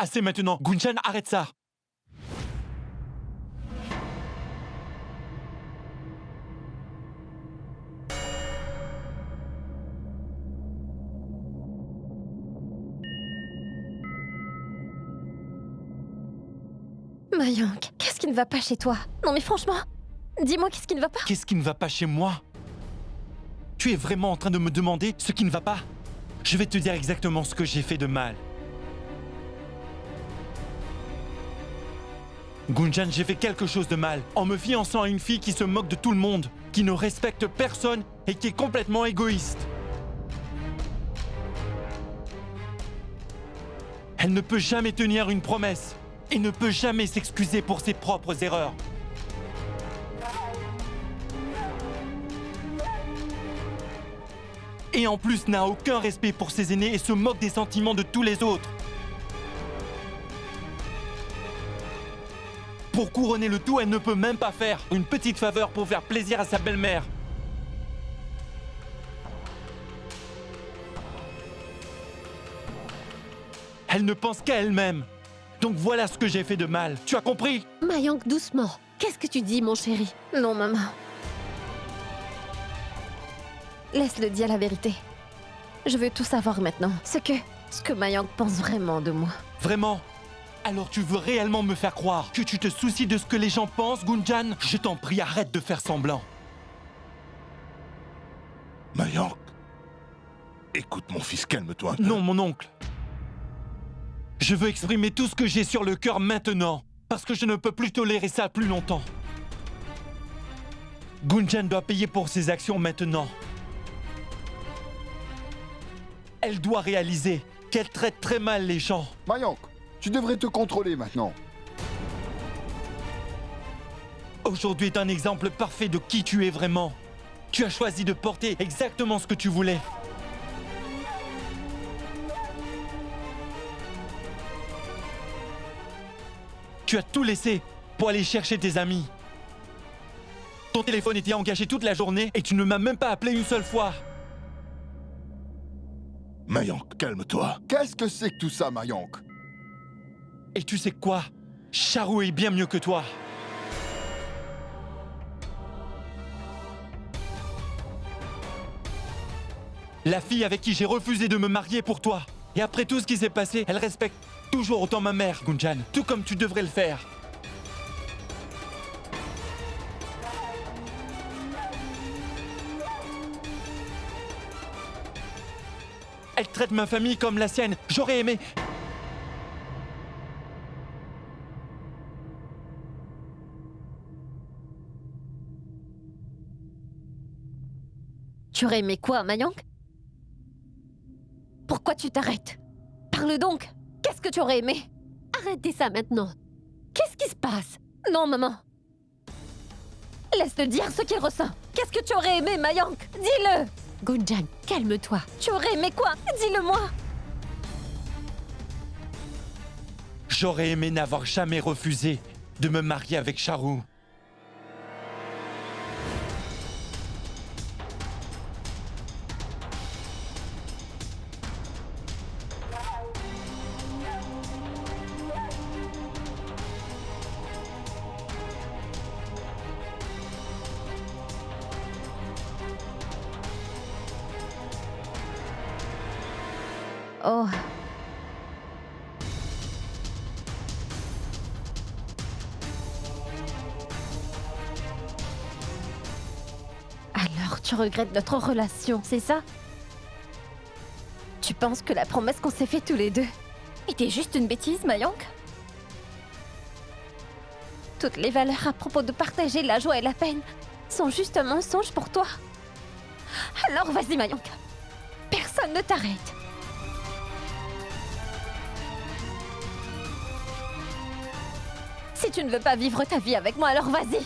assez maintenant. Gunjan, arrête ça. Mayank, qu'est-ce qui ne va pas chez toi? Non mais franchement, dis-moi qu'est-ce qui ne va pas? Qu'est-ce qui ne va pas chez moi? Tu es vraiment en train de me demander ce qui ne va pas? Je vais te dire exactement ce que j'ai fait de mal. Gunjan, j'ai fait quelque chose de mal en me fiançant à une fille qui se moque de tout le monde, qui ne respecte personne et qui est complètement égoïste. Elle ne peut jamais tenir une promesse et ne peut jamais s'excuser pour ses propres erreurs. Et en plus n'a aucun respect pour ses aînés et se moque des sentiments de tous les autres. Pour couronner le tout, elle ne peut même pas faire une petite faveur pour faire plaisir à sa belle-mère. Elle ne pense qu'à elle-même. Donc voilà ce que j'ai fait de mal. Tu as compris? Mayank, doucement. Qu'est-ce que tu dis, mon chéri? Non maman. Laisse-le dire la vérité. Je veux tout savoir maintenant. Ce que Mayank pense vraiment de moi. Vraiment? Alors tu veux réellement me faire croire que tu te soucies de ce que les gens pensent, Gunjan? Je t'en prie, arrête de faire semblant. Mayank, écoute mon fils, calme-toi. Non, mon oncle. Je veux exprimer tout ce que j'ai sur le cœur maintenant, parce que je ne peux plus tolérer ça plus longtemps. Gunjan doit payer pour ses actions maintenant. Elle doit réaliser qu'elle traite très mal les gens. Mayank, tu devrais te contrôler maintenant. Aujourd'hui est un exemple parfait de qui tu es vraiment. Tu as choisi de porter exactement ce que tu voulais. Tu as tout laissé pour aller chercher tes amis. Ton téléphone était engagé toute la journée et tu ne m'as même pas appelé une seule fois. Mayank, calme-toi. Qu'est-ce que c'est que tout ça, Mayank? Et tu sais quoi? Charu est bien mieux que toi. La fille avec qui j'ai refusé de me marier pour toi. Et après tout ce qui s'est passé, elle respecte toujours autant ma mère, Gunjan. Tout comme tu devrais le faire. Elle traite ma famille comme la sienne. J'aurais aimé... Tu aurais aimé quoi, Mayank? Pourquoi tu t'arrêtes? Parle donc. Qu'est-ce que tu aurais aimé? Arrêtez ça maintenant. Qu'est-ce qui se passe? Non, maman. Laisse-le dire ce qu'il ressent. Qu'est-ce que tu aurais aimé, Mayank? Dis-le. Gunjan, calme-toi. Tu aurais aimé quoi? Dis-le-moi. J'aurais aimé n'avoir jamais refusé de me marier avec Charu. Oh. Alors, tu regrettes notre relation, c'est ça? Tu penses que la promesse qu'on s'est faite tous les deux était juste une bêtise, Mayank? Toutes les valeurs à propos de partager la joie et la peine sont juste un mensonge pour toi. Alors vas-y, Mayank. Personne ne t'arrête. Si tu ne veux pas vivre ta vie avec moi, alors vas-y.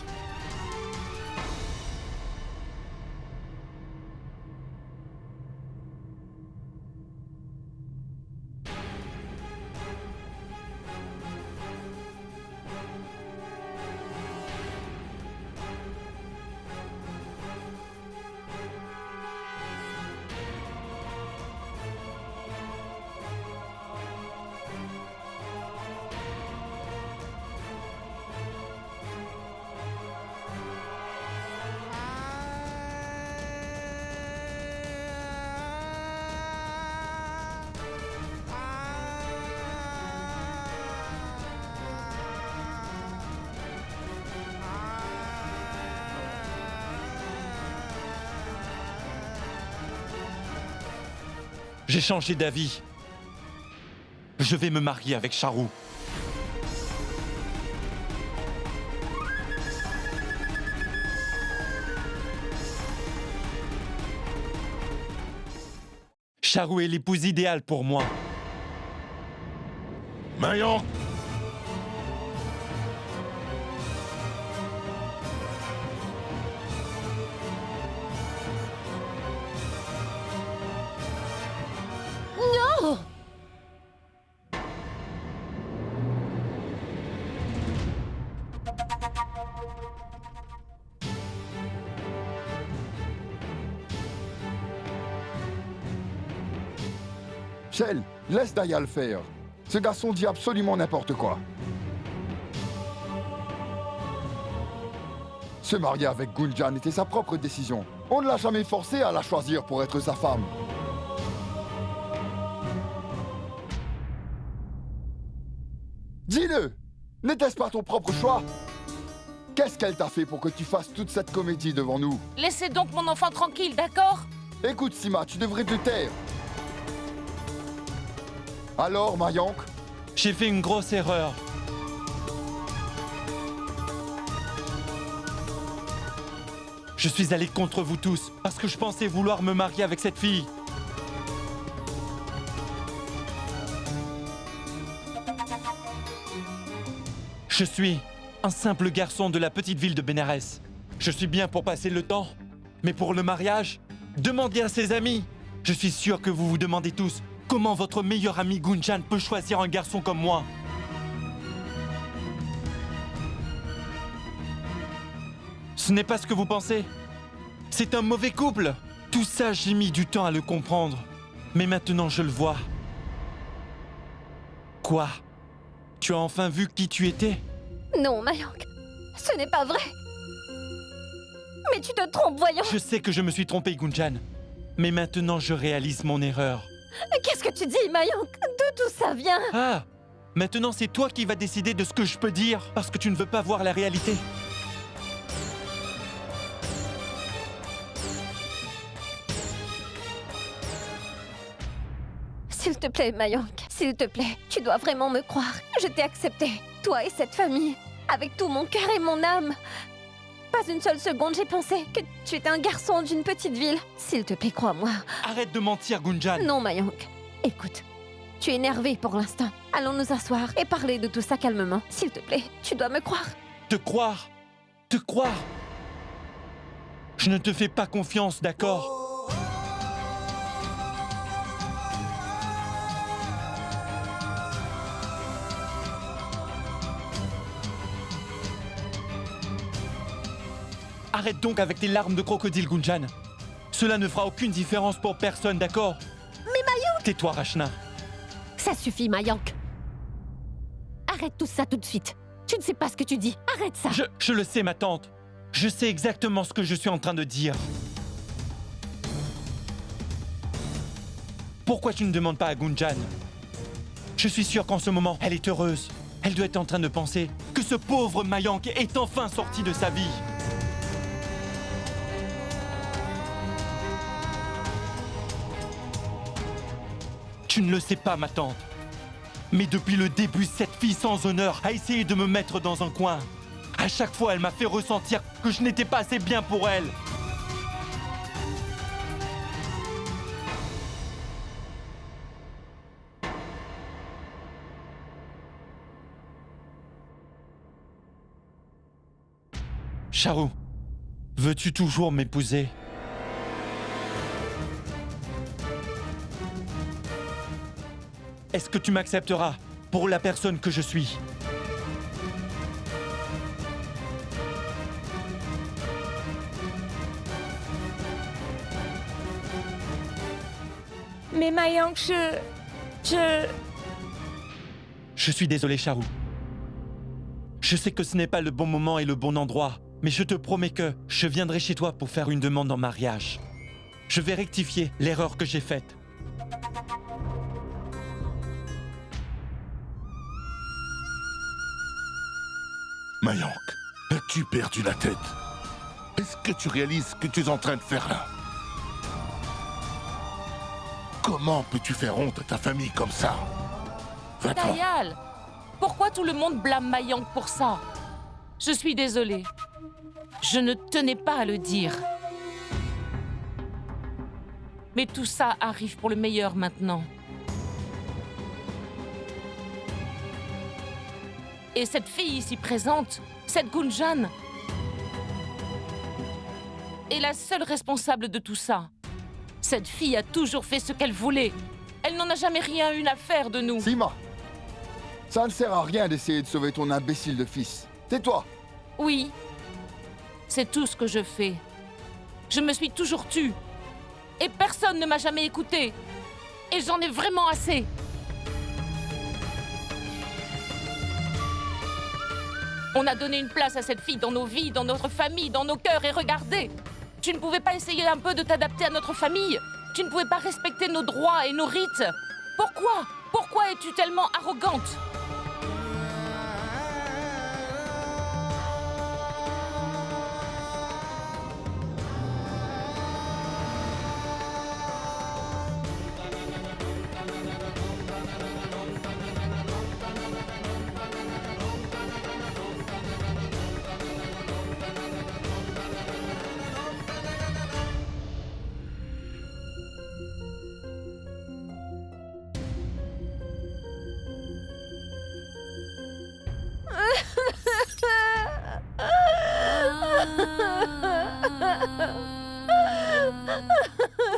J'ai changé d'avis. Je vais me marier avec Charou. Charou est l'épouse idéale pour moi. Mayank! Non! Shell, laisse Daya le faire. Ce garçon dit absolument n'importe quoi. Se marier avec Gunjan était sa propre décision. On ne l'a jamais forcé à la choisir pour être sa femme. Dis-le! N'était-ce pas ton propre choix? Qu'est-ce qu'elle t'a fait pour que tu fasses toute cette comédie devant nous? Laissez donc mon enfant tranquille, d'accord? Écoute, Sima, tu devrais te taire. Alors, Mayank? J'ai fait une grosse erreur. Je suis allé contre vous tous parce que je pensais vouloir me marier avec cette fille. Je suis un simple garçon de la petite ville de Bénarès. Je suis bien pour passer le temps, mais pour le mariage, demandez à ses amis. Je suis sûr que vous vous demandez tous comment votre meilleur ami Gunjan peut choisir un garçon comme moi. Ce n'est pas ce que vous pensez. C'est un mauvais couple. Tout ça, j'ai mis du temps à le comprendre. Mais maintenant, je le vois. Quoi? Tu as enfin vu qui tu étais? Non, Mayank, ce n'est pas vrai. Mais tu te trompes, voyons. Je sais que je me suis trompé, Gunjan. Mais maintenant, je réalise mon erreur. Qu'est-ce que tu dis, Mayank? D'où tout ça vient? Ah! Maintenant, c'est toi qui vas décider de ce que je peux dire, parce que tu ne veux pas voir la réalité. S'il te plaît, Mayank, s'il te plaît, tu dois vraiment me croire. Je t'ai accepté, toi et cette famille, avec tout mon cœur et mon âme. Pas une seule seconde, j'ai pensé que tu étais un garçon d'une petite ville. S'il te plaît, crois-moi. Arrête de mentir, Gunjan. Non, Mayank. Écoute, tu es énervé pour l'instant. Allons nous asseoir et parler de tout ça calmement. S'il te plaît, tu dois me croire. Te croire? Te croire? Je ne te fais pas confiance, d'accord? Arrête donc avec tes larmes de crocodile, Gunjan. Cela ne fera aucune différence pour personne, d'accord? Mais Mayank! Tais-toi, Rachna. Ça suffit, Mayank. Arrête tout ça tout de suite. Tu ne sais pas ce que tu dis. Arrête ça. Je le sais, ma tante. Je sais exactement ce que je suis en train de dire. Pourquoi tu ne demandes pas à Gunjan? Je suis sûr qu'en ce moment, elle est heureuse. Elle doit être en train de penser que ce pauvre Mayank est enfin sorti de sa vie. Tu ne le sais pas, ma tante. Mais depuis le début, cette fille sans honneur a essayé de me mettre dans un coin. À chaque fois, elle m'a fait ressentir que je n'étais pas assez bien pour elle. Charou, veux-tu toujours m'épouser? Est-ce que tu m'accepteras pour la personne que je suis? Mais Mayank, Je suis désolé, Charou. Je sais que ce n'est pas le bon moment et le bon endroit, mais je te promets que je viendrai chez toi pour faire une demande en mariage. Je vais rectifier l'erreur que j'ai faite. Mayank, as-tu perdu la tête? Est-ce que tu réalises ce que tu es en train de faire là? Comment peux-tu faire honte à ta famille comme ça? Va-t'en. Dayal, pourquoi tout le monde blâme Mayank pour ça? Je suis désolée. Je ne tenais pas à le dire. Mais tout ça arrive pour le meilleur maintenant. Et cette fille ici présente, cette Gunjan, est la seule responsable de tout ça. Cette fille a toujours fait ce qu'elle voulait. Elle n'en a jamais rien eu à faire de nous. Sima, ça ne sert à rien d'essayer de sauver ton imbécile de fils. Tais-toi. Oui, c'est tout ce que je fais. Je me suis toujours tue. Et personne ne m'a jamais écoutée. Et j'en ai vraiment assez. On a donné une place à cette fille dans nos vies, dans notre famille, dans nos cœurs. Et regardez, tu ne pouvais pas essayer un peu de t'adapter à notre famille? Tu ne pouvais pas respecter nos droits et nos rites? Pourquoi? Pourquoi es-tu tellement arrogante?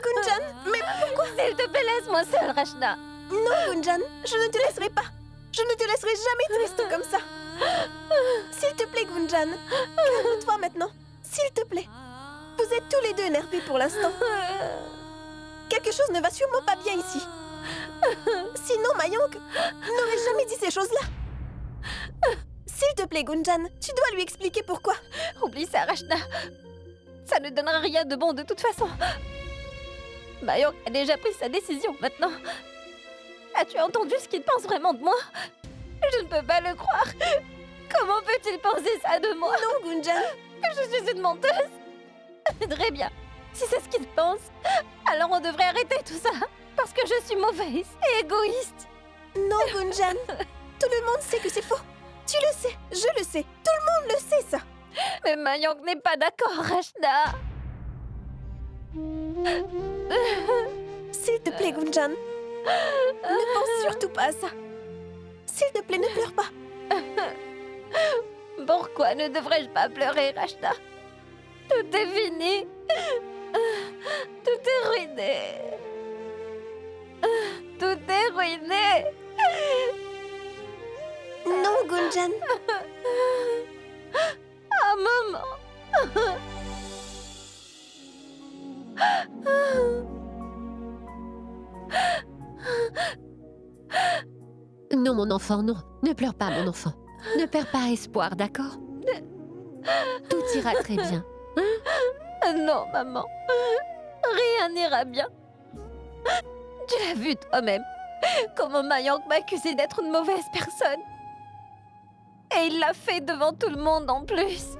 Gunjan, mais pourquoi? S'il te plaît, laisse-moi seule, Rachna. Non, Gunjan, je ne te laisserai pas. Je ne te laisserai jamais triste comme ça. S'il te plaît, Gunjan, calme-toi maintenant. S'il te plaît. Vous êtes tous les deux énervés pour l'instant. Quelque chose ne va sûrement pas bien ici. Sinon, Mayank n'aurait jamais dit ces choses-là. S'il te plaît, Gunjan, tu dois lui expliquer pourquoi. Oublie ça, Rachna. Ça ne donnera rien de bon de toute façon. Mayank a déjà pris sa décision maintenant. As-tu entendu ce qu'il pense vraiment de moi? Je ne peux pas le croire. Comment peut-il penser ça de moi? Non, Gunjan. Je suis une menteuse. Très bien. Si c'est ce qu'il pense, alors on devrait arrêter tout ça. Parce que je suis mauvaise et égoïste. Non, Gunjan. Tout le monde sait que c'est faux. Tu le sais, je le sais. Tout le monde le sait, ça. Mais Mayank n'est pas d'accord, Rachna. S'il te plaît, Gunjan. Ne pense surtout pas à ça. S'il te plaît, ne pleure pas. Pourquoi ne devrais-je pas pleurer, Rachna? Tout est fini. Tout est ruiné. Tout est ruiné. Non, Gunjan. Ah, maman. Non, mon enfant, non. Ne pleure pas, mon enfant. Ne perds pas espoir, d'accord? Tout ira très bien. Non, maman. Rien n'ira bien. Tu l'as vu toi-même. Comment Mayank m'a accusé d'être une mauvaise personne. Et il l'a fait devant tout le monde en plus.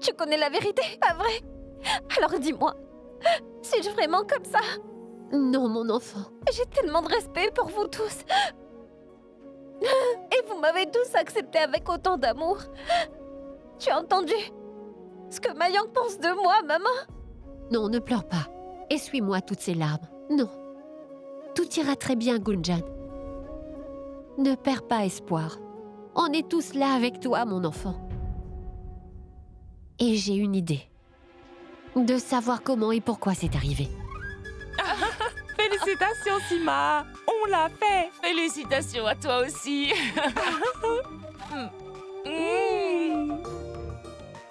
Tu connais la vérité, pas vrai? Alors dis-moi, suis-je vraiment comme ça? Non, mon enfant. J'ai tellement de respect pour vous tous. Et vous m'avez tous accepté avec autant d'amour. Tu as entendu ce que Mayank pense de moi, maman? Non, ne pleure pas. Essuie-moi toutes ces larmes. Non. Tout ira très bien, Gunjan. Ne perds pas espoir. On est tous là avec toi, mon enfant. Et j'ai une idée. De savoir comment et pourquoi c'est arrivé. Félicitations, Sima. On l'a fait. Félicitations à toi aussi.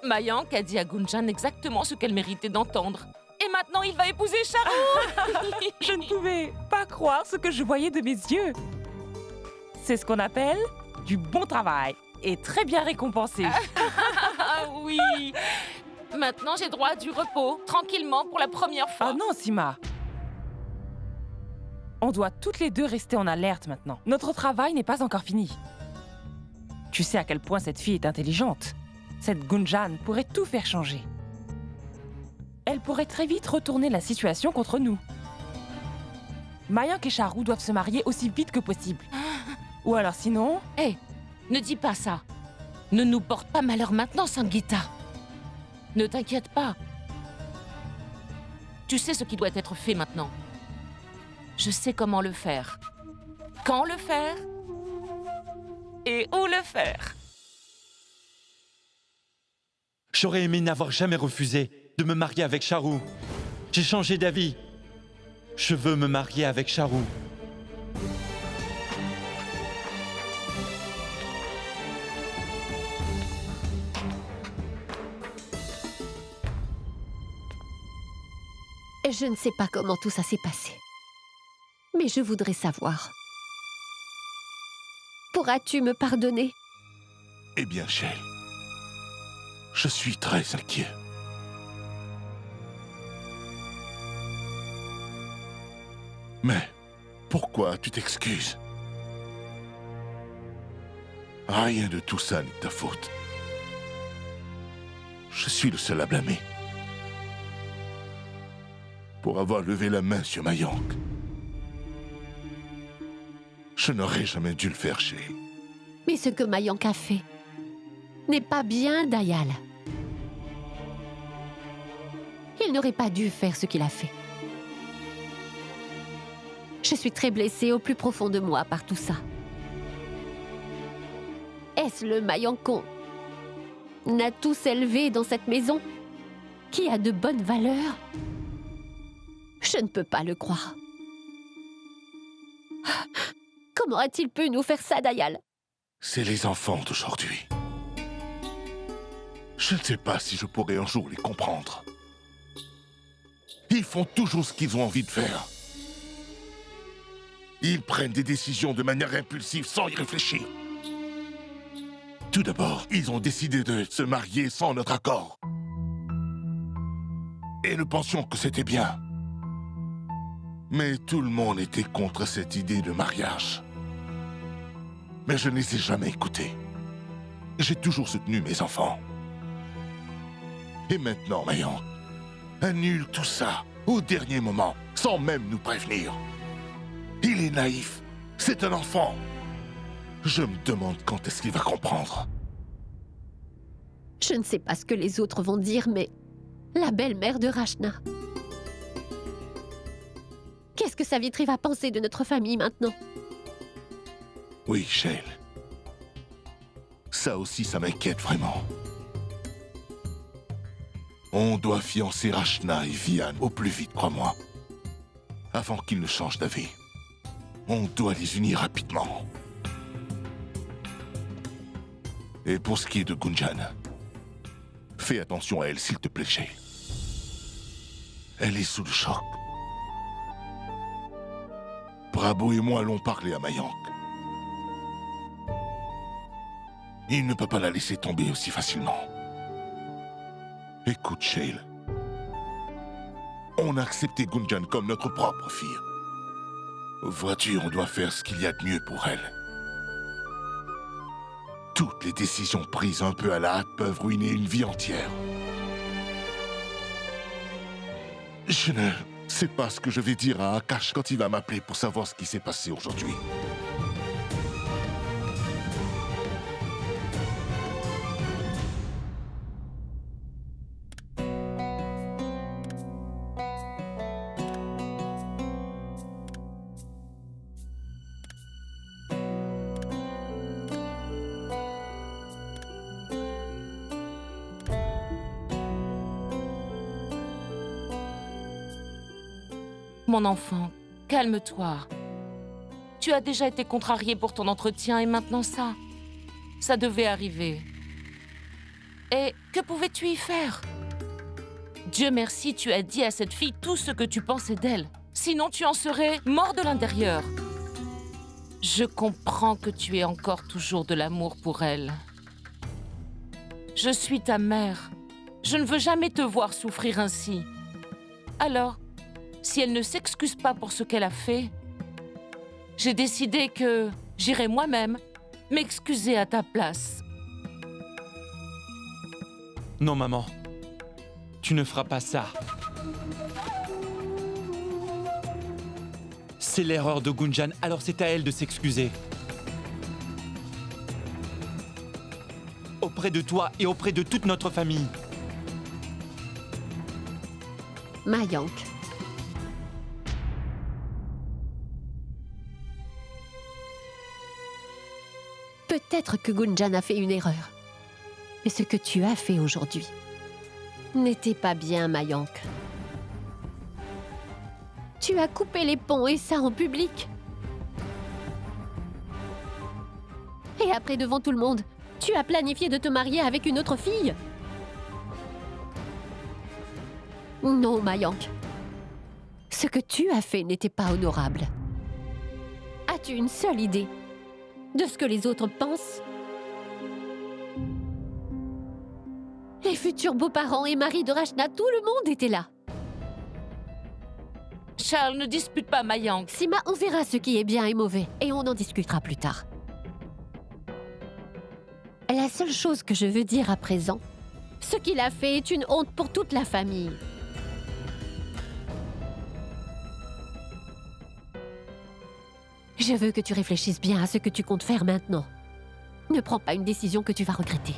Mayank a dit à Gunjan exactement ce qu'elle méritait d'entendre. Et maintenant, il va épouser Charu. Je ne pouvais pas croire ce que je voyais de mes yeux. C'est ce qu'on appelle du bon travail et très bien récompensé. Ah oui. Maintenant, j'ai droit à du repos, tranquillement, pour la première fois. Ah non, Sima. On doit toutes les deux rester en alerte maintenant. Notre travail n'est pas encore fini. Tu sais à quel point cette fille est intelligente. Cette Gunjan pourrait tout faire changer. elle pourrait très vite retourner la situation contre nous. Mayank et Charou doivent se marier aussi vite que possible. Ou alors sinon... Hé, ne dis pas ça. Ne nous porte pas malheur maintenant, Sangeeta. Ne t'inquiète pas. Tu sais ce qui doit être fait maintenant. Je sais comment le faire. Quand le faire et où le faire. J'aurais aimé n'avoir jamais refusé de me marier avec Charou. J'ai changé d'avis. Je veux me marier avec Charou. Je ne sais pas comment tout ça s'est passé. Mais je voudrais savoir. Pourras-tu me pardonner? Eh bien, Shale, je suis très inquiet. Mais pourquoi tu t'excuses? Rien de tout ça n'est de ta faute. Je suis le seul à blâmer. Pour avoir levé la main sur Mayank. Je n'aurais jamais dû le faire, Shale. Mais ce que Mayank a fait n'est pas bien, Dayal. Il n'aurait pas dû faire ce qu'il a fait. Je suis très blessée au plus profond de moi par tout ça. Est-ce le Mayank qu'on a tous élevé dans cette maison qui a de bonnes valeurs? Je ne peux pas le croire. Comment a-t-il pu nous faire ça, Dayal? C'est les enfants d'aujourd'hui. Je ne sais pas si je pourrai un jour les comprendre. Ils font toujours ce qu'ils ont envie de faire. Ils prennent des décisions de manière impulsive sans y réfléchir. Tout d'abord, ils ont décidé de se marier sans notre accord. Et nous pensions que c'était bien. Mais tout le monde était contre cette idée de mariage. Mais je ne les ai jamais écoutés. J'ai toujours soutenu mes enfants. Et maintenant, Mayank annule tout ça au dernier moment, sans même nous prévenir. Il est naïf. C'est un enfant. Je me demande quand est-ce qu'il va comprendre. Je ne sais pas ce que les autres vont dire, mais la belle-mère de Rachna. Qu'est-ce que Savitri va penser de notre famille maintenant? Oui, Shale. Ça aussi, ça m'inquiète vraiment. On doit fiancer Rachna et Vian au plus vite, crois-moi. Avant qu'ils ne changent d'avis. On doit les unir rapidement. Et pour ce qui est de Gunjan, fais attention à elle, s'il te plaît, Shale. Elle est sous le choc. Brabo et moi l'ont parlé à Mayank. Il ne peut pas la laisser tomber aussi facilement. Écoute, Shale. On a accepté Gunjan comme notre propre fille. Vois-tu, on doit faire ce qu'il y a de mieux pour elle. Toutes les décisions prises un peu à la hâte peuvent ruiner une vie entière. Je ne sais pas ce que je vais dire à Akash quand il va m'appeler pour savoir ce qui s'est passé aujourd'hui. Mon enfant, calme-toi. Tu as déjà été contrarié pour ton entretien et maintenant ça. Ça devait arriver. Et que pouvais-tu y faire? Dieu merci, tu as dit à cette fille tout ce que tu pensais d'elle. Sinon, tu en serais mort de l'intérieur. Je comprends que tu aies encore toujours de l'amour pour elle. Je suis ta mère. Je ne veux jamais te voir souffrir ainsi. Alors, si elle ne s'excuse pas pour ce qu'elle a fait, j'ai décidé que j'irai moi-même m'excuser à ta place. Non, maman. Tu ne feras pas ça. C'est l'erreur de Gunjan, alors c'est à elle de s'excuser. Auprès de toi et auprès de toute notre famille. Mayank. Peut-être que Gunjan a fait une erreur. Mais ce que tu as fait aujourd'hui n'était pas bien, Mayank. Tu as coupé les ponts et ça en public. Et après, devant tout le monde, tu as planifié de te marier avec une autre fille. Non, Mayank. Ce que tu as fait n'était pas honorable. As-tu une seule idée de ce que les autres pensent? Les futurs beaux-parents et maris de Rachna, tout le monde était là. Charles, ne dispute pas Mayank. Sima, on verra ce qui est bien et mauvais, et on en discutera plus tard. La seule chose que je veux dire à présent, ce qu'il a fait est une honte pour toute la famille. Je veux que tu réfléchisses bien à ce que tu comptes faire maintenant. Ne prends pas une décision que tu vas regretter.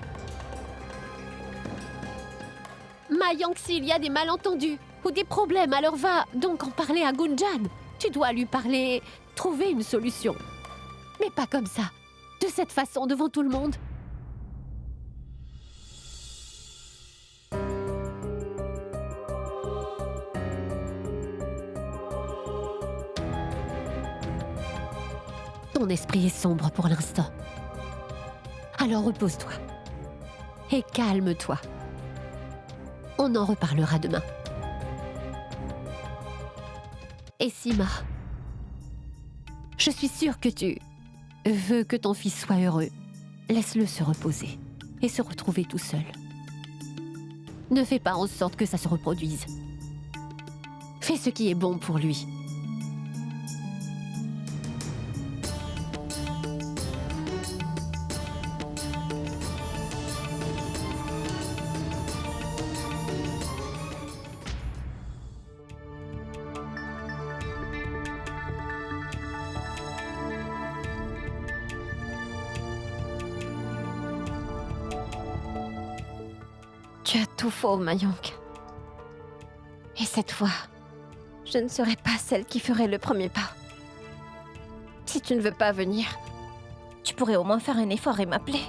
Mayank, s'il y a des malentendus ou des problèmes, alors va donc en parler à Gunjan. Tu dois lui parler, trouver une solution. Mais pas comme ça, de cette façon devant tout le monde. Ton esprit est sombre pour l'instant. Alors repose-toi. Et calme-toi. On en reparlera demain. Et Sima, je suis sûre que tu veux que ton fils soit heureux. Laisse-le se reposer et se retrouver tout seul. Ne fais pas en sorte que ça se reproduise. Fais ce qui est bon pour lui. Tu as tout faux, Mayank. Et cette fois, je ne serai pas celle qui ferait le premier pas. Si tu ne veux pas venir, tu pourrais au moins faire un effort et m'appeler.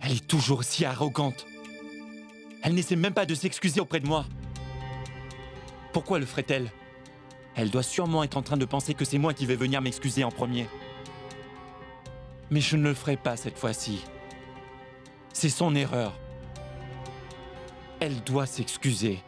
Elle est toujours si arrogante. Elle n'essaie même pas de s'excuser auprès de moi. Pourquoi le ferait-elle? Elle doit sûrement être en train de penser que c'est moi qui vais venir m'excuser en premier. Mais je ne le ferai pas cette fois-ci. C'est son erreur. Elle doit s'excuser.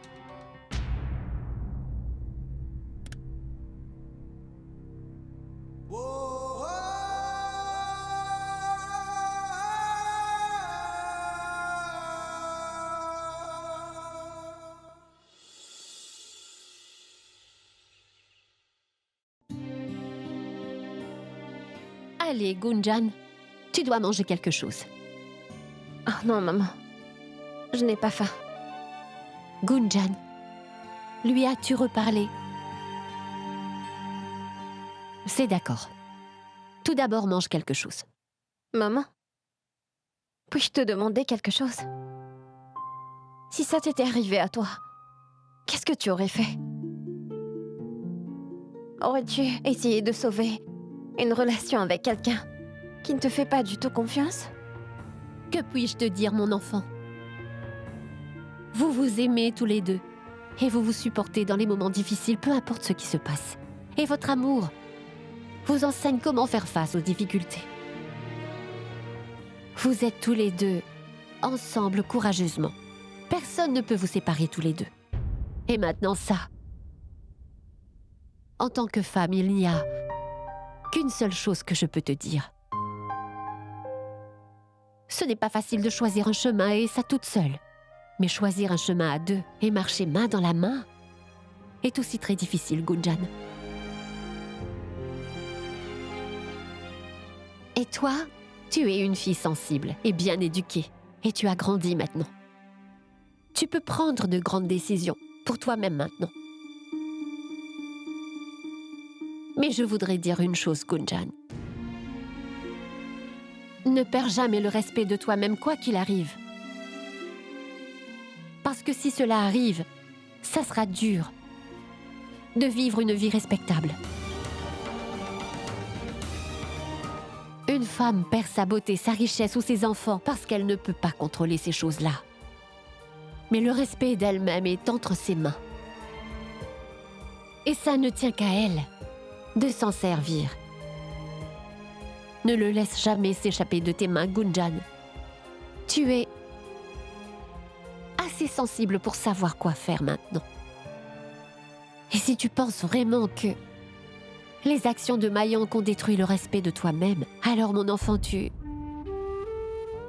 Allez, Gunjan, tu dois manger quelque chose. Oh non, maman. Je n'ai pas faim. Gunjan, lui as-tu reparlé? C'est d'accord. Tout d'abord, mange quelque chose. Maman, puis-je te demander quelque chose? Si ça t'était arrivé à toi, qu'est-ce que tu aurais fait? Aurais-tu essayé de sauver une relation avec quelqu'un qui ne te fait pas du tout confiance? Que puis-je te dire, mon enfant? Vous vous aimez tous les deux et vous vous supportez dans les moments difficiles, peu importe ce qui se passe. Et votre amour vous enseigne comment faire face aux difficultés. Vous êtes tous les deux ensemble courageusement. Personne ne peut vous séparer tous les deux. Et maintenant ça. En tant que femme, il n'y a qu'une seule chose que je peux te dire. Ce n'est pas facile de choisir un chemin et ça toute seule. Mais choisir un chemin à deux et marcher main dans la main est aussi très difficile, Gunjan. Et toi, tu es une fille sensible et bien éduquée. Et tu as grandi maintenant. Tu peux prendre de grandes décisions pour toi-même maintenant. Mais je voudrais dire une chose, Gunjan. Ne perds jamais le respect de toi-même quoi qu'il arrive. Parce que si cela arrive, ça sera dur de vivre une vie respectable. Une femme perd sa beauté, sa richesse ou ses enfants parce qu'elle ne peut pas contrôler ces choses-là. Mais le respect d'elle-même est entre ses mains. Et ça ne tient qu'à elle de s'en servir. Ne le laisse jamais s'échapper de tes mains, Gunjan. Tu es assez sensible pour savoir quoi faire maintenant. Et si tu penses vraiment que les actions de Mayank ont détruit le respect de toi-même, alors mon enfant, tu...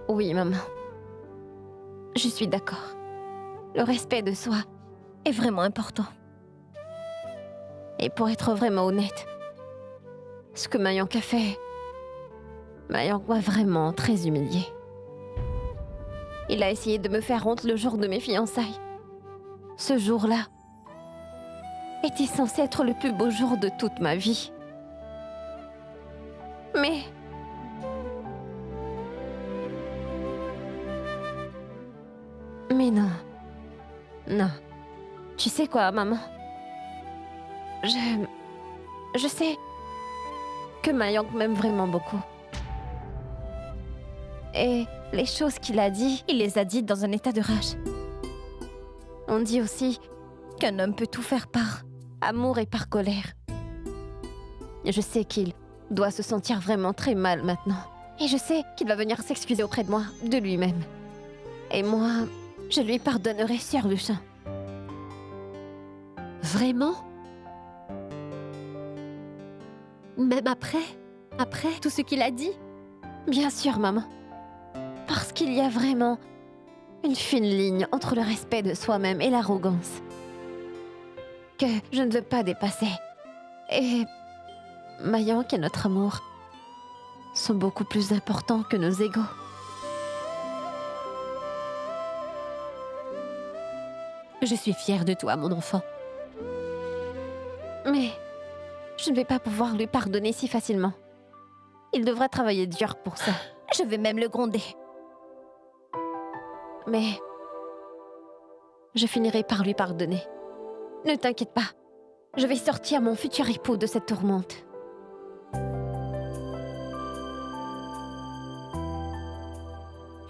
Oui, maman. Je suis d'accord. Le respect de soi est vraiment important. Et pour être vraiment honnête, ce que Mayank a fait... Mayank m'a vraiment très humiliée. Il a essayé de me faire honte le jour de mes fiançailles. Ce jour-là était censé être le plus beau jour de toute ma vie. Mais... Mais non. Non. Tu sais quoi, maman? Je sais que Mayank m'aime vraiment beaucoup. Et les choses qu'il a dit, il les a dites dans un état de rage. On dit aussi qu'un homme peut tout faire par amour et par colère. Je sais qu'il doit se sentir vraiment très mal maintenant. Et je sais qu'il va venir s'excuser auprès de moi, de lui-même. Et moi, je lui pardonnerai sur le champ. Vraiment? Même après tout ce qu'il a dit? Bien sûr, maman. Parce qu'il y a vraiment une fine ligne entre le respect de soi-même et l'arrogance que je ne veux pas dépasser. Et Mayank et notre amour sont beaucoup plus importants que nos égos. Je suis fière de toi, mon enfant. Mais je ne vais pas pouvoir lui pardonner si facilement. Il devra travailler dur pour ça. Je vais même le gronder. Mais je finirai par lui pardonner. Ne t'inquiète pas. Je vais sortir mon futur époux de cette tourmente.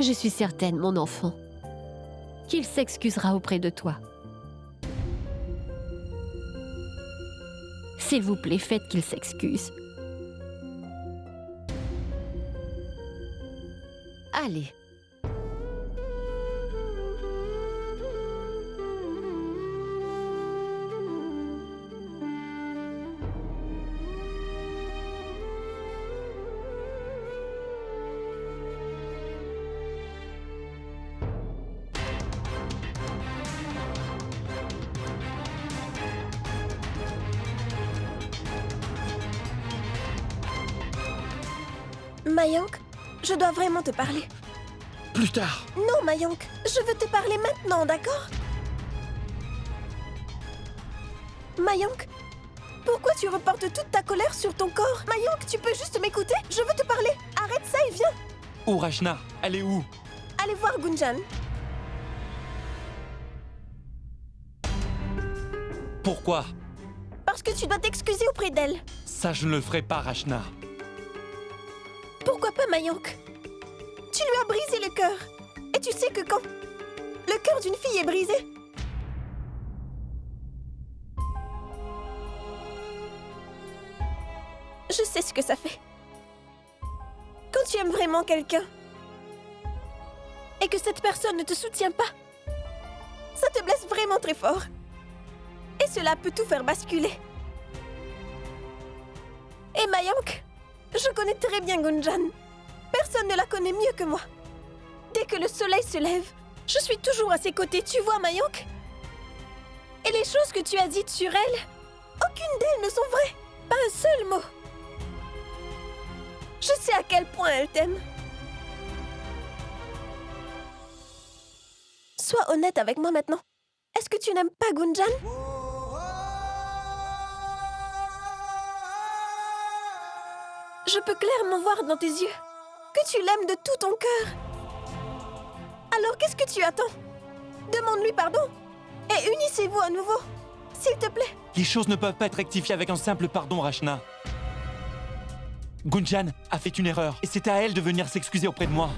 Je suis certaine, mon enfant, qu'il s'excusera auprès de toi. S'il vous plaît, faites qu'il s'excuse. Allez. Mayank, je dois vraiment te parler. Plus tard. Non, Mayank, je veux te parler maintenant, d'accord? Mayank, pourquoi tu reportes toute ta colère sur ton corps? Mayank, tu peux juste m'écouter? Je veux te parler. Arrête ça et viens. Où, Rachna? Elle est où? Allez voir Gunjan. Pourquoi? Parce que tu dois t'excuser auprès d'elle. Ça, je ne le ferai pas, Rachna. Pourquoi pas, Mayank? Tu lui as brisé le cœur. Et tu sais que quand le cœur d'une fille est brisé, je sais ce que ça fait. Quand tu aimes vraiment quelqu'un et que cette personne ne te soutient pas, ça te blesse vraiment très fort. Et cela peut tout faire basculer. Et Mayank, je connais très bien Gunjan. Personne ne la connaît mieux que moi. Dès que le soleil se lève, je suis toujours à ses côtés, tu vois, Mayank? Et les choses que tu as dites sur elle, aucune d'elles ne sont vraies. Pas un seul mot. Je sais à quel point elle t'aime. Sois honnête avec moi maintenant. Est-ce que tu n'aimes pas Gunjan? Je peux clairement voir dans tes yeux que tu l'aimes de tout ton cœur. Alors qu'est-ce que tu attends? Demande-lui pardon et unissez-vous à nouveau, s'il te plaît. Les choses ne peuvent pas être rectifiées avec un simple pardon, Rachna. Gunjan a fait une erreur et c'est à elle de venir s'excuser auprès de moi.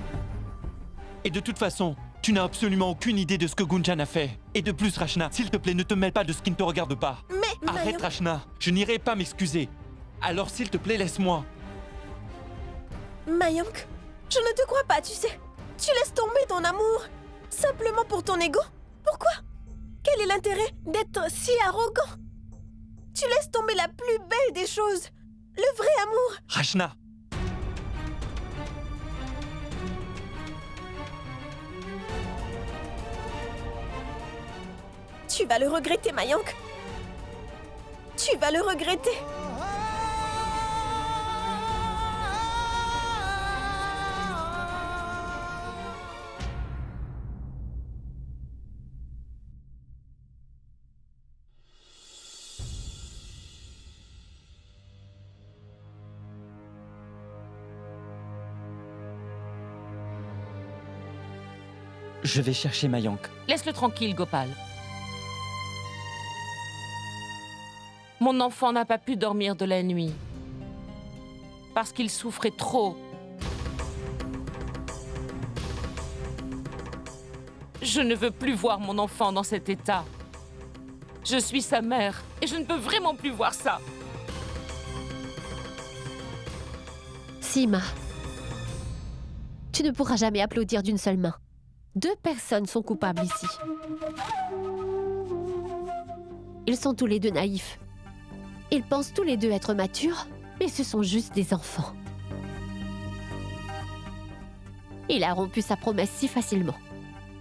Et de toute façon, tu n'as absolument aucune idée de ce que Gunjan a fait. Et de plus, Rachna, s'il te plaît, ne te mêle pas de ce qui ne te regarde pas. Mais Arrête, Mayank, Rachna, je n'irai pas m'excuser. Alors s'il te plaît, laisse-moi. Mayank, je ne te crois pas, tu sais. Tu laisses tomber ton amour simplement pour ton ego. Pourquoi? Quel est l'intérêt d'être si arrogant? Tu laisses tomber la plus belle des choses, le vrai amour. Rachna, Tu vas le regretter, Mayank. Tu vas le regretter. je vais chercher Mayank. Laisse-le tranquille, Gopal. Mon enfant n'a pas pu dormir de la nuit. Parce qu'il souffrait trop. Je ne veux plus voir mon enfant dans cet état. Je suis sa mère et je ne peux vraiment plus voir ça. Sima, tu ne pourras jamais applaudir d'une seule main. 2 personnes sont coupables ici. Ils sont tous les 2 naïfs. Ils pensent tous les 2 être matures, mais ce sont juste des enfants. Il a rompu sa promesse si facilement.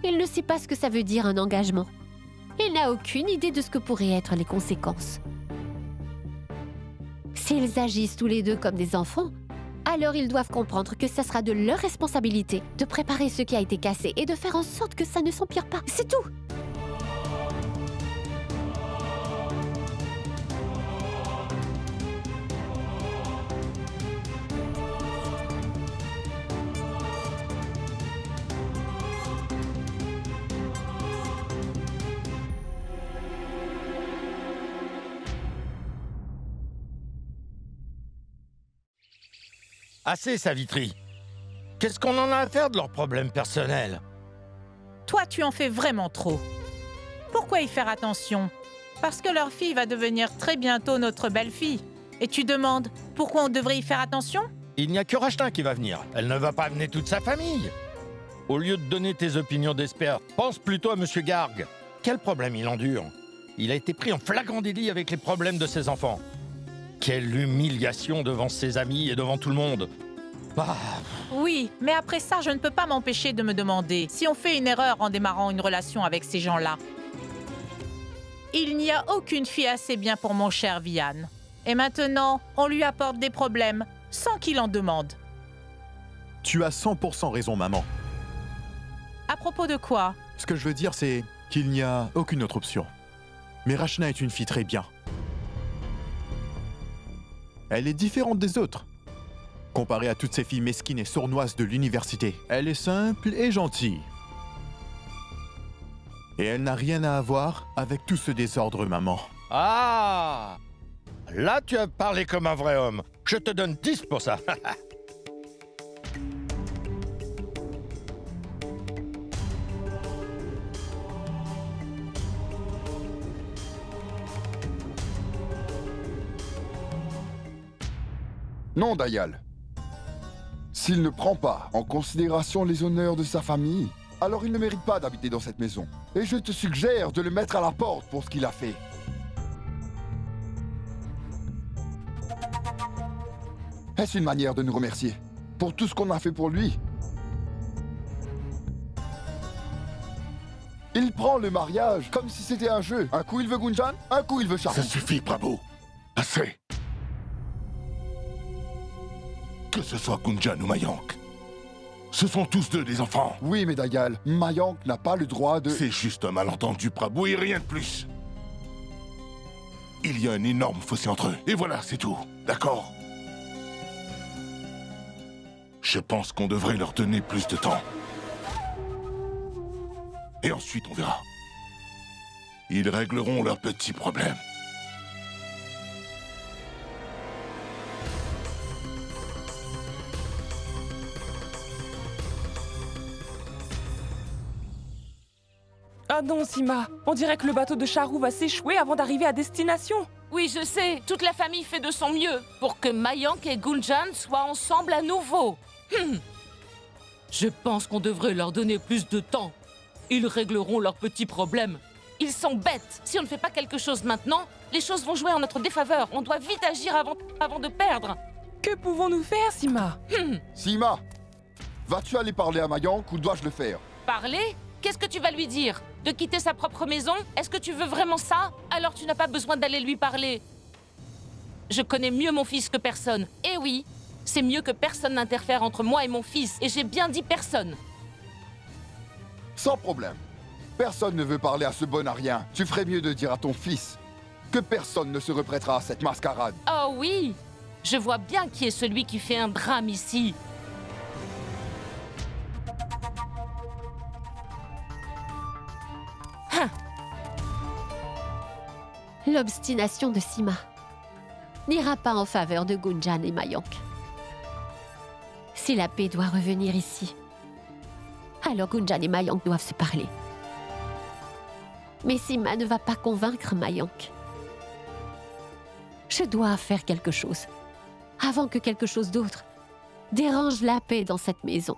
Il ne sait pas ce que ça veut dire un engagement. Il n'a aucune idée de ce que pourraient être les conséquences. S'ils agissent tous les 2 comme des enfants, alors ils doivent comprendre que ça sera de leur responsabilité de préparer ce qui a été cassé et de faire en sorte que ça ne s'empire pas. C'est tout! Assez, Savitri. Qu'est-ce qu'on en a à faire de leurs problèmes personnels? Toi, tu en fais vraiment trop. Pourquoi y faire attention? Parce que leur fille va devenir très bientôt notre belle-fille. Et tu demandes pourquoi on devrait y faire attention? Il n'y a que Rachna qui va venir. Elle ne va pas amener toute sa famille. Au lieu de donner tes opinions d'expert, pense plutôt à Monsieur Garg. Quel problème il endure? Il a été pris en flagrant délit avec les problèmes de ses enfants. Quelle humiliation devant ses amis et devant tout le monde. Bah, Oui, mais après ça, je ne peux pas m'empêcher de me demander si on fait une erreur en démarrant une relation avec ces gens-là. Il n'y a aucune fille assez bien pour mon cher Vian. Et maintenant, on lui apporte des problèmes sans qu'il en demande. Tu as 100% raison, maman. À propos de quoi? Ce que je veux dire, c'est qu'il n'y a aucune autre option. Mais Rachna est une fille très bien. Elle est différente des autres. Comparée à toutes ces filles mesquines et sournoises de l'université, elle est simple et gentille. Et elle n'a rien à voir avec tout ce désordre, maman. ah! Là, tu as parlé comme un vrai homme. Je te donne 10 pour ça. Non, Dayal. S'il ne prend pas en considération les honneurs de sa famille, alors il ne mérite pas d'habiter dans cette maison. Et je te suggère de le mettre à la porte pour ce qu'il a fait. Est-ce une manière de nous remercier pour tout ce qu'on a fait pour lui? Il prend le mariage comme si c'était un jeu. Un coup il veut Gunjan, un coup il veut Charlie. Ça suffit, Prabhu. Assez. Que ce soit Gunjan ou Mayank, ce sont tous deux des enfants. Oui, mais Dayal, Mayank n'a pas le droit de... C'est juste un malentendu, Prabhu, et rien de plus. Il y a un énorme fossé entre eux, et voilà, c'est tout. D'accord? Je pense qu'on devrait leur donner plus de temps. Et ensuite, on verra. Ils régleront leurs petits problèmes. Ah non, Sima, on dirait que le bateau de Charu va s'échouer avant d'arriver à destination. Oui, je sais, toute la famille fait de son mieux pour que Mayank et Gunjan soient ensemble à nouveau. Je pense qu'on devrait leur donner plus de temps. Ils régleront leurs petits problèmes. Ils sont bêtes. Si on ne fait pas quelque chose maintenant, les choses vont jouer en notre défaveur. On doit vite agir avant de perdre. Que pouvons-nous faire, Sima? Sima, vas-tu aller parler à Mayank ou dois-je le faire? Parler? Qu'est-ce que tu vas lui dire? De quitter sa propre maison? Est-ce que tu veux vraiment ça? Alors tu n'as pas besoin d'aller lui parler. Je connais mieux mon fils que personne. Et oui, c'est mieux que personne n'interfère entre moi et mon fils. Et j'ai bien dit personne. Sans problème. Personne ne veut parler à ce bon à rien. Tu ferais mieux de dire à ton fils que personne ne se reprêtera à cette mascarade. Oh oui, je vois bien qui est celui qui fait un drame ici. L'obstination de Sima n'ira pas en faveur de Gunjan et Mayank. Si la paix doit revenir ici, alors Gunjan et Mayank doivent se parler. Mais Sima ne va pas convaincre Mayank. Je dois faire quelque chose, avant que quelque chose d'autre dérange la paix dans cette maison.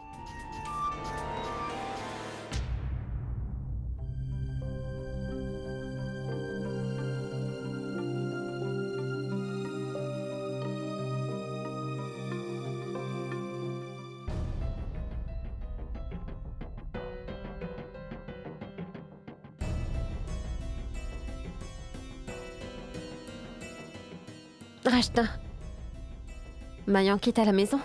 Rajta, Mayank est à la maison?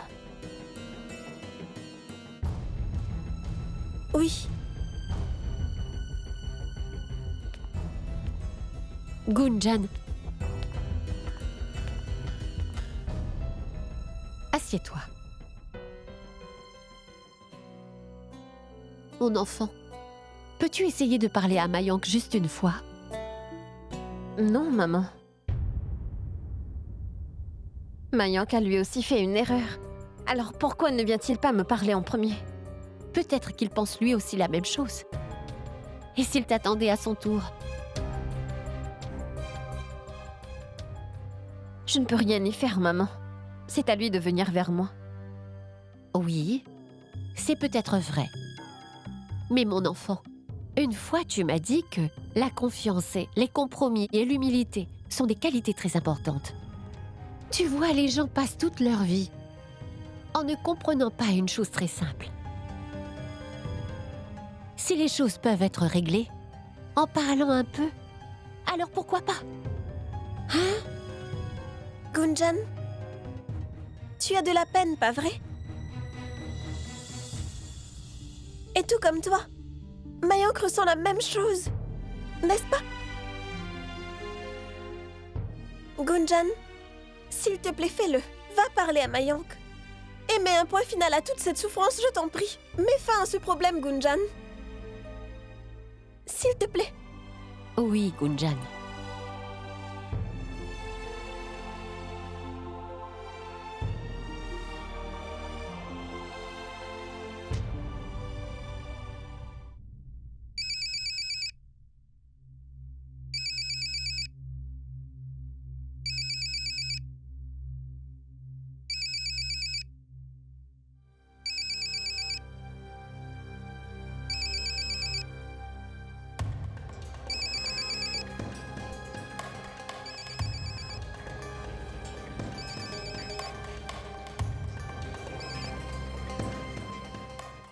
Oui, Gunjan, assieds-toi. Mon enfant, peux-tu essayer de parler à Mayank juste une fois? Non, maman. Mayank a lui aussi fait une erreur. Alors pourquoi ne vient-il pas me parler en premier? Peut-être qu'il pense lui aussi la même chose. Et s'il t'attendait à son tour? Je ne peux rien y faire, maman. C'est à lui de venir vers moi. Oui, c'est peut-être vrai. Mais mon enfant, une fois tu m'as dit que la confiance, les compromis et l'humilité sont des qualités très importantes. Tu vois, les gens passent toute leur vie en ne comprenant pas une chose très simple. Si les choses peuvent être réglées en parlant un peu, alors pourquoi pas? Hein? Gunjan, tu as de la peine, pas vrai? Et tout comme toi, Mayank ressent la même chose, n'est-ce pas? Gunjan, s'il te plaît, fais-le. Va parler à Mayank. Et mets un point final à toute cette souffrance, je t'en prie. Mets fin à ce problème, Gunjan. S'il te plaît. Oui, Gunjan.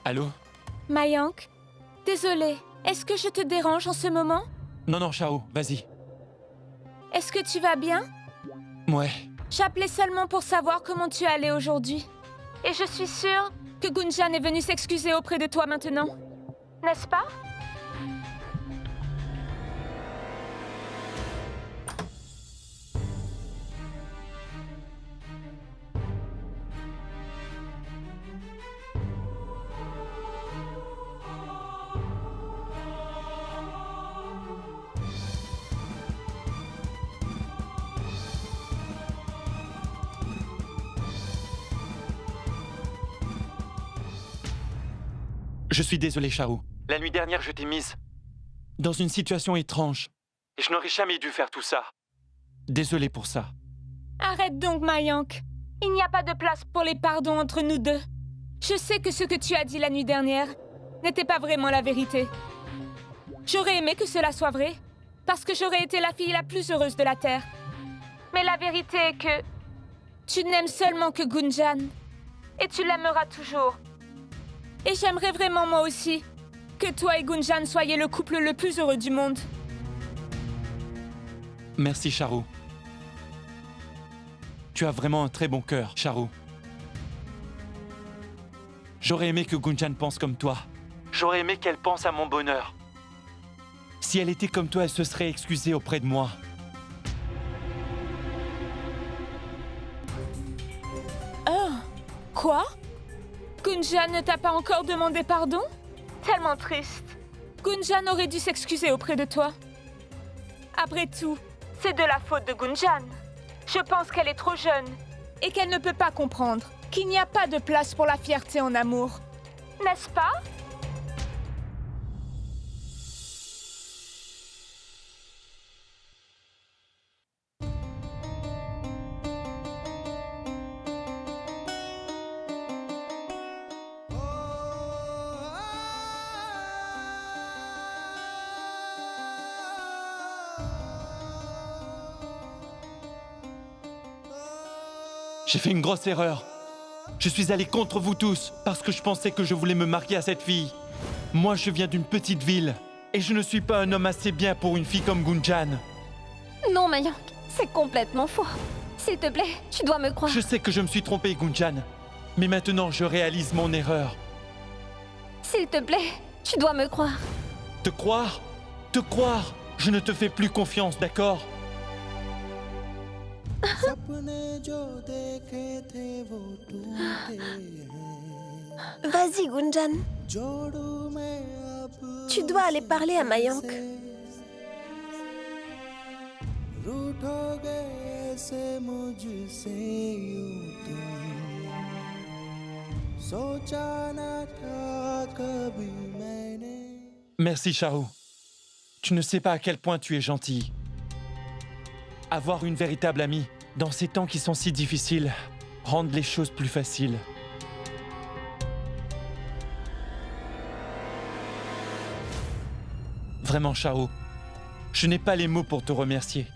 Allô? Mayank, désolée, est-ce que je te dérange en ce moment? Non, non, Chao, vas-y. Est-ce que tu vas bien? Ouais. J'appelais seulement pour savoir comment tu allais aujourd'hui. Et je suis sûre que Gunjan est venu s'excuser auprès de toi maintenant. N'est-ce pas? Je suis désolé, Charu. La nuit dernière, je t'ai mise dans une situation étrange. Et je n'aurais jamais dû faire tout ça. Désolé pour ça. Arrête donc, Mayank. Il n'y a pas de place pour les pardons entre nous deux. Je sais que ce que tu as dit la nuit dernière n'était pas vraiment la vérité. J'aurais aimé que cela soit vrai, parce que j'aurais été la fille la plus heureuse de la Terre. Mais la vérité est que tu n'aimes seulement que Gunjan, et tu l'aimeras toujours. Et j'aimerais vraiment moi aussi que toi et Gunjan soyez le couple le plus heureux du monde. Merci, Charu. Tu as vraiment un très bon cœur, Charu. J'aurais aimé que Gunjan pense comme toi. J'aurais aimé qu'elle pense à mon bonheur. Si elle était comme toi, elle se serait excusée auprès de moi. Oh, quoi? Gunjan ne t'a pas encore demandé pardon? Tellement triste. Gunjan aurait dû s'excuser auprès de toi. Après tout, c'est de la faute de Gunjan. Je pense qu'elle est trop jeune et qu'elle ne peut pas comprendre qu'il n'y a pas de place pour la fierté en amour. N'est-ce pas? J'ai fait une grosse erreur. Je suis allé contre vous tous parce que je pensais que je voulais me marier à cette fille. Moi, je viens d'une petite ville et je ne suis pas un homme assez bien pour une fille comme Gunjan. Non, Mayank, c'est complètement faux. S'il te plaît, tu dois me croire. Je sais que je me suis trompé, Gunjan. Mais maintenant, je réalise mon erreur. S'il te plaît, tu dois me croire. Te croire? Te croire? Je ne te fais plus confiance, d'accord? Vas-y, Gunjan. Tu dois aller parler à Mayank. Merci, Charu. Tu ne sais pas à quel point tu es gentille. Avoir une véritable amie, dans ces temps qui sont si difficiles, rend les choses plus faciles. Vraiment, Charu, je n'ai pas les mots pour te remercier.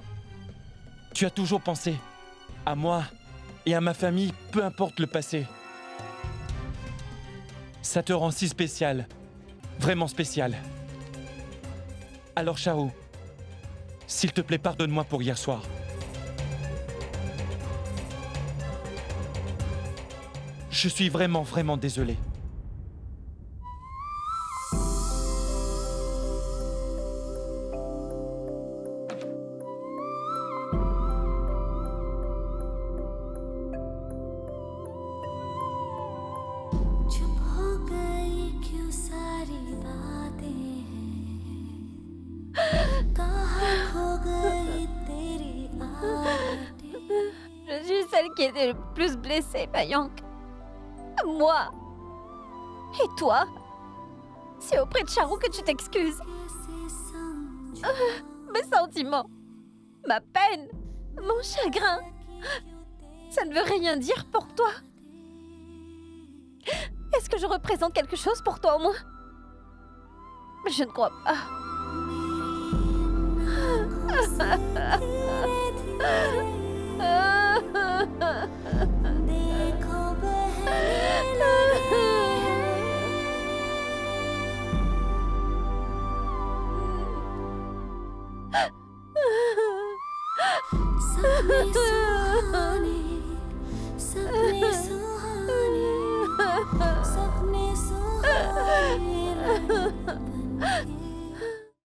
Tu as toujours pensé à moi et à ma famille, peu importe le passé. Ça te rend si spécial, vraiment spécial. Alors, Charu, s'il te plaît, pardonne-moi pour hier soir. Je suis vraiment, vraiment désolé. Je suis celle qui était le plus blessée, Mayank. Moi. Et toi? C'est auprès de Charu que tu t'excuses. Mes sentiments, ma peine, mon chagrin, ça ne veut rien dire pour toi. Est-ce que je représente quelque chose pour toi au moins? Je ne crois pas.